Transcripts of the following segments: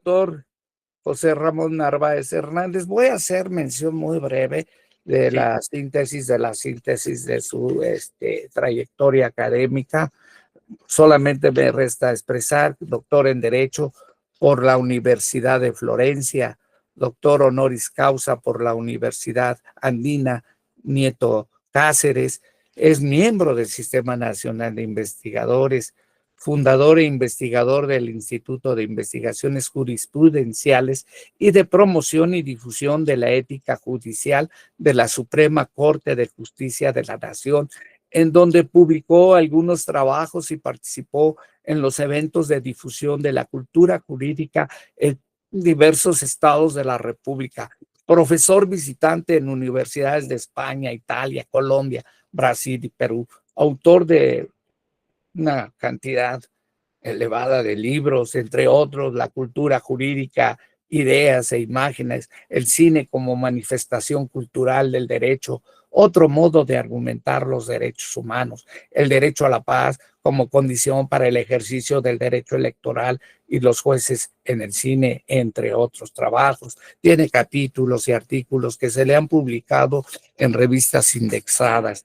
doctor José Ramón Narváez Hernández. Voy a hacer mención muy breve de Sí. la síntesis de su trayectoria académica. Solamente me resta expresar, doctor en Derecho por la Universidad de Florencia, doctor honoris causa por la Universidad Andina Nieto Cáceres, es miembro del Sistema Nacional de Investigadores, fundador e investigador del Instituto de Investigaciones Jurisprudenciales y de Promoción y Difusión de la Ética Judicial de la Suprema Corte de Justicia de la Nación, en donde publicó algunos trabajos y participó en los eventos de difusión de la cultura jurídica en diversos estados de la República. Profesor visitante en universidades de España, Italia, Colombia, Brasil y Perú. Autor de una cantidad elevada de libros, entre otros, La cultura jurídica, ideas e imágenes, el cine como manifestación cultural del derecho, otro modo de argumentar los derechos humanos, el derecho a la paz como condición para el ejercicio del derecho electoral y los jueces en el cine, entre otros trabajos. Tiene capítulos y artículos que se le han publicado en revistas indexadas.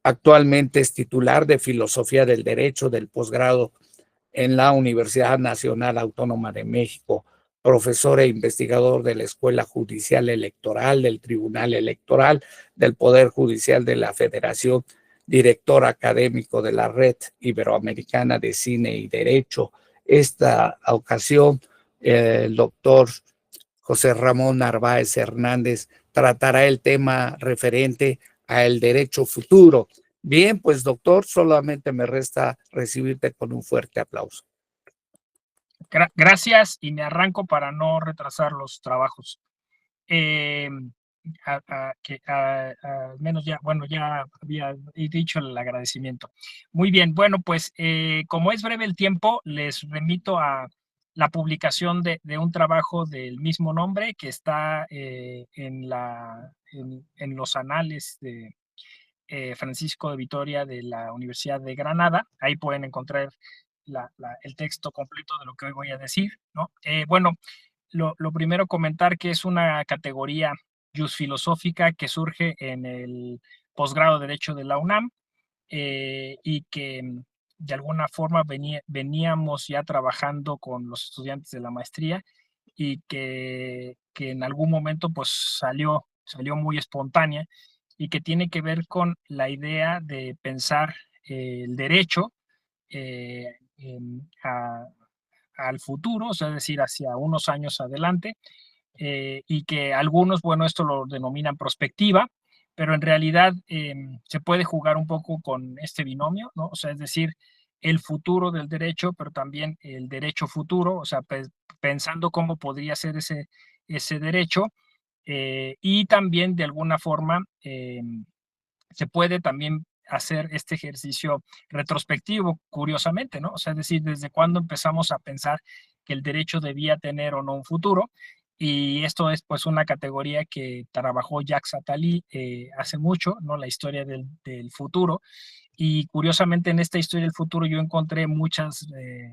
Actualmente es titular de Filosofía del Derecho del posgrado en la Universidad Nacional Autónoma de México, profesor e investigador de la Escuela Judicial Electoral, del Tribunal Electoral, del Poder Judicial de la Federación, director académico de la Red Iberoamericana de Cine y Derecho. Esta ocasión, el doctor José Ramón Narváez Hernández tratará el tema referente al derecho futuro. Bien, pues doctor, solamente me resta recibirte con un fuerte aplauso. Gracias, y me arranco para no retrasar los trabajos. Al menos ya, bueno, ya había dicho el agradecimiento. Muy bien, bueno, pues como es breve el tiempo, les remito a la publicación de un trabajo del mismo nombre que está en los anales de Francisco de Vitoria de la Universidad de Granada. Ahí pueden encontrar el texto completo de lo que hoy voy a decir, ¿no? Bueno, lo primero comentar que es una categoría jusfilosófica que surge en el posgrado de Derecho de la UNAM y que de alguna forma veníamos ya trabajando con los estudiantes de la maestría y que en algún momento pues salió muy espontánea y que tiene que ver con la idea de pensar el derecho eh, al futuro, o sea, es decir, hacia unos años adelante, y que algunos, bueno, esto lo denominan prospectiva, pero en realidad se puede jugar un poco con este binomio, ¿no? O sea, es decir, el futuro del derecho, pero también el derecho futuro, o sea, pensando cómo podría ser ese derecho, y también de alguna forma se puede también hacer este ejercicio retrospectivo, curiosamente, ¿no? O sea, es decir, desde cuándo empezamos a pensar que el derecho debía tener o no un futuro. Y esto es pues una categoría que trabajó Jacques Attali hace mucho, ¿no? La historia del futuro. Y curiosamente en esta historia del futuro yo encontré muchas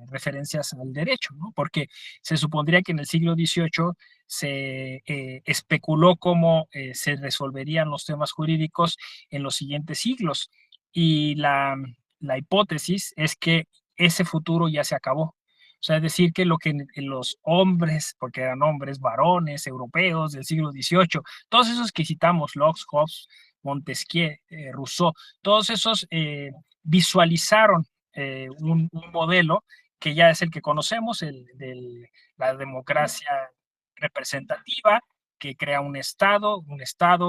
referencias al derecho, ¿no? Porque se supondría que en el siglo XVIII se especuló cómo se resolverían los temas jurídicos en los siguientes siglos. Y la hipótesis es que ese futuro ya se acabó. O sea, es decir, que lo que los hombres, porque eran hombres, varones, europeos del siglo XVIII, todos esos que citamos, Locke, Hobbes, Montesquieu, Rousseau, todos esos visualizaron un modelo que ya es el que conocemos, el de la democracia representativa, que crea un estado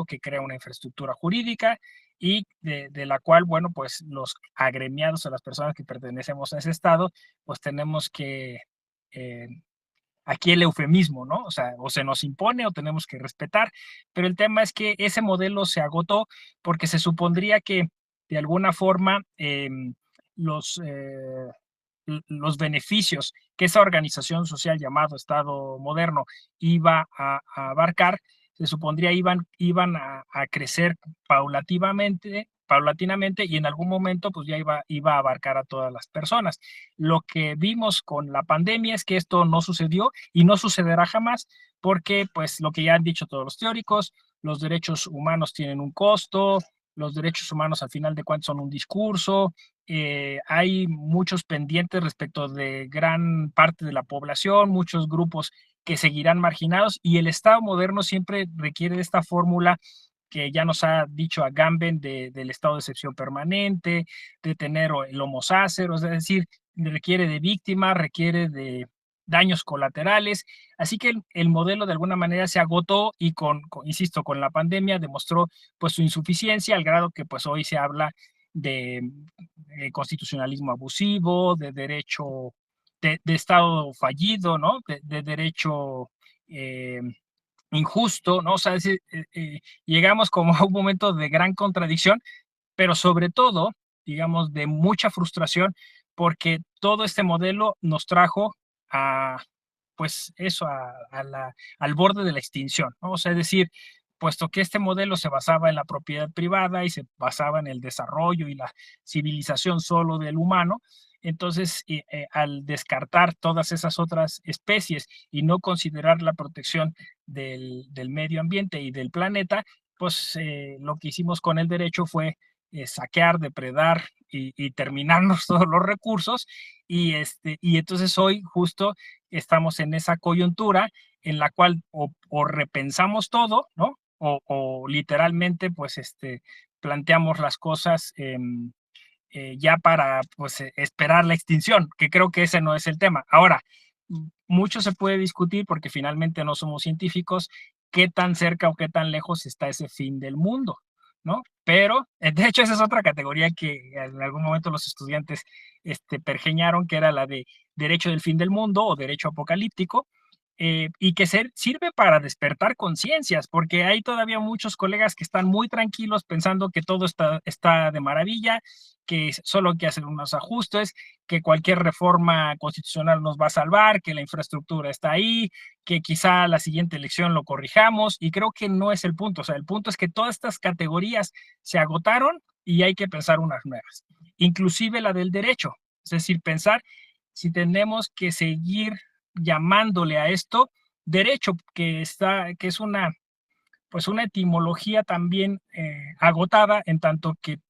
que crea una infraestructura jurídica y de la cual, bueno, pues los agremiados o las personas que pertenecemos a ese estado, pues tenemos que, aquí el eufemismo, ¿no? O sea, o se nos impone o tenemos que respetar, pero el tema es que ese modelo se agotó porque se supondría que de alguna forma los, los beneficios que esa organización social llamado Estado moderno iba a abarcar, se supondría iban a crecer paulativamente, paulatinamente, y en algún momento pues ya iba a abarcar a todas las personas. Lo que vimos con la pandemia es que esto no sucedió y no sucederá jamás, porque pues lo que ya han dicho todos los teóricos, los derechos humanos tienen un costo, los derechos humanos al final de cuentas son un discurso, hay muchos pendientes respecto de gran parte de la población, muchos grupos que seguirán marginados, y el Estado moderno siempre requiere de esta fórmula que ya nos ha dicho Agamben del estado de excepción permanente, de tener el homo sacer, es decir, requiere de víctimas, requiere de daños colaterales, así que el modelo de alguna manera se agotó y insisto, con la pandemia demostró pues su insuficiencia, al grado que pues hoy se habla de constitucionalismo abusivo, de derecho, de Estado fallido, ¿no? De derecho injusto, ¿no? O sea, llegamos como a un momento de gran contradicción, pero sobre todo, digamos, de mucha frustración, porque todo este modelo nos trajo a, pues eso, al borde de la extinción, ¿no? O sea, es decir, puesto que este modelo se basaba en la propiedad privada y se basaba en el desarrollo y la civilización solo del humano, entonces al descartar todas esas otras especies y no considerar la protección del medio ambiente y del planeta, pues lo que hicimos con el derecho fue saquear, depredar y terminarnos todos los recursos, y entonces hoy justo estamos en esa coyuntura en la cual o repensamos todo, ¿no? O literalmente pues planteamos las cosas ya para pues esperar la extinción, que creo que ese no es el tema. Ahora, mucho se puede discutir porque finalmente no somos científicos, qué tan cerca o qué tan lejos está ese fin del mundo, ¿no? Pero, de hecho, esa es otra categoría que en algún momento los estudiantes pergeñaron, que era la de derecho del fin del mundo o derecho apocalíptico, y que sirve para despertar conciencias, porque hay todavía muchos colegas que están muy tranquilos pensando que todo está de maravilla, que solo hay que hacer unos ajustes, que cualquier reforma constitucional nos va a salvar, que la infraestructura está ahí, que quizá la siguiente elección lo corrijamos, y creo que no es el punto. O sea, el punto es que todas estas categorías se agotaron y hay que pensar unas nuevas, inclusive la del derecho, es decir, pensar si tenemos que seguir llamándole a esto derecho, que es pues una etimología también agotada, en tanto que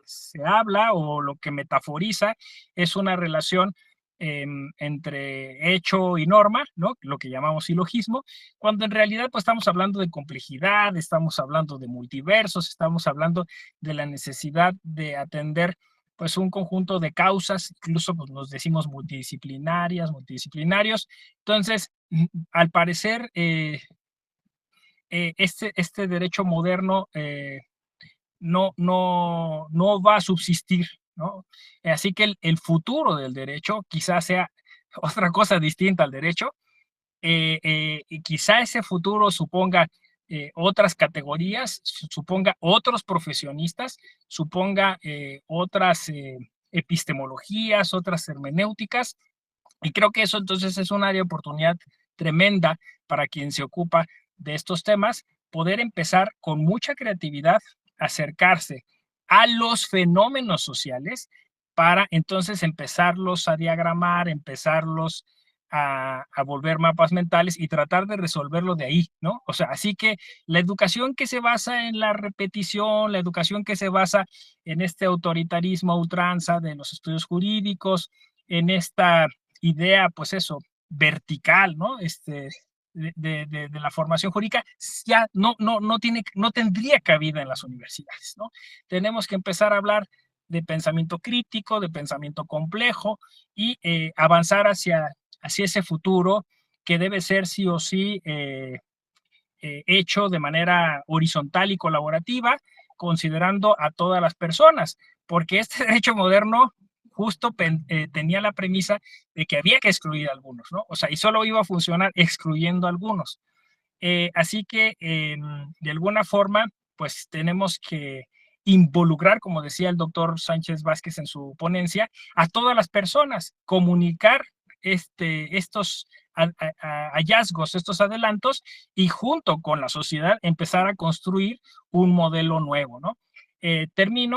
se habla, o lo que metaforiza es una relación entre hecho y norma, ¿no? Lo que llamamos silogismo, cuando en realidad pues estamos hablando de complejidad, estamos hablando de multiversos, estamos hablando de la necesidad de atender pues un conjunto de causas, incluso pues, nos decimos multidisciplinarios. Entonces, al parecer, este derecho moderno no va a subsistir, ¿no? Así que el futuro del derecho quizás sea otra cosa distinta al derecho, y quizá ese futuro suponga otras categorías, suponga otros profesionistas, suponga otras epistemologías, otras hermenéuticas, y creo que eso entonces es un área de oportunidad tremenda para quien se ocupa de estos temas, poder empezar con mucha creatividad a acercarse a los fenómenos sociales para entonces empezarlos a diagramar, empezarlos a volver mapas mentales y tratar de resolverlo de ahí, ¿no? O sea, así que la educación que se basa en la repetición, la educación que se basa en este autoritarismo a ultranza de los estudios jurídicos, en esta idea, pues eso, vertical, ¿no? De la formación jurídica, ya no tendría cabida en las universidades, ¿no? Tenemos que empezar a hablar de pensamiento crítico, de pensamiento complejo, y avanzar hacia ese futuro que debe ser sí o sí hecho de manera horizontal y colaborativa, considerando a todas las personas, porque este derecho moderno justo tenía la premisa de que había que excluir a algunos, ¿no? O sea, y solo iba a funcionar excluyendo a algunos. Así que, de alguna forma, pues tenemos que involucrar, como decía el doctor Sánchez Vázquez en su ponencia, a todas las personas, comunicar estos hallazgos, estos adelantos, y junto con la sociedad empezar a construir un modelo nuevo, ¿no?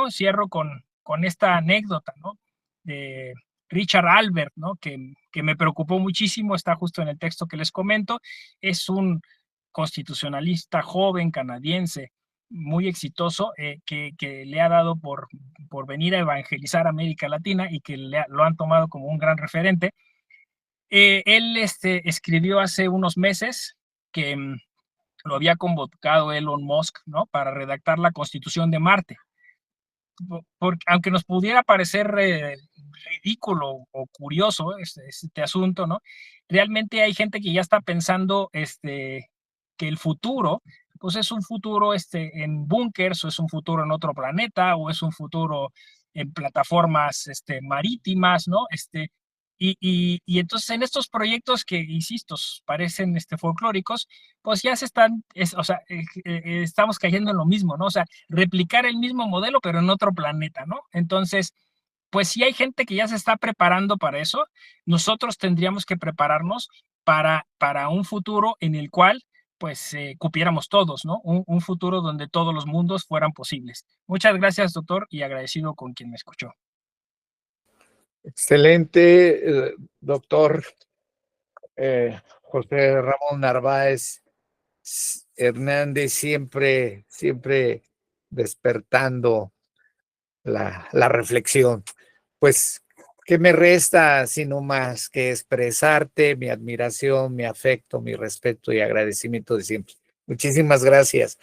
Cierro con esta anécdota, ¿no? De Richard Albert, ¿no? Que me preocupó muchísimo, está justo en el texto que les comento. Es un constitucionalista joven canadiense muy exitoso, que le ha dado por venir a evangelizar América Latina y que lo han tomado como un gran referente. Él escribió hace unos meses que lo había convocado Elon Musk, ¿no? Para redactar la Constitución de Marte. Porque, aunque nos pudiera parecer ridículo o curioso este asunto, ¿no? Realmente hay gente que ya está pensando que el futuro, pues es un futuro en búnkers, o es un futuro en otro planeta, o es un futuro en plataformas marítimas, ¿no? Y entonces en estos proyectos que, insisto, parecen folclóricos, pues ya se están, o sea, estamos cayendo en lo mismo, ¿no? O sea, replicar el mismo modelo, pero en otro planeta, ¿no? Entonces, pues si hay gente que ya se está preparando para eso, nosotros tendríamos que prepararnos para un futuro en el cual, pues, cupiéramos todos, ¿no? Un futuro donde todos los mundos fueran posibles. Muchas gracias, doctor, y agradecido con quien me escuchó. Excelente, doctor José Ramón Narváez Hernández, siempre despertando la reflexión. Pues, ¿qué me resta sino más que expresarte mi admiración, mi afecto, mi respeto y agradecimiento de siempre? Muchísimas gracias.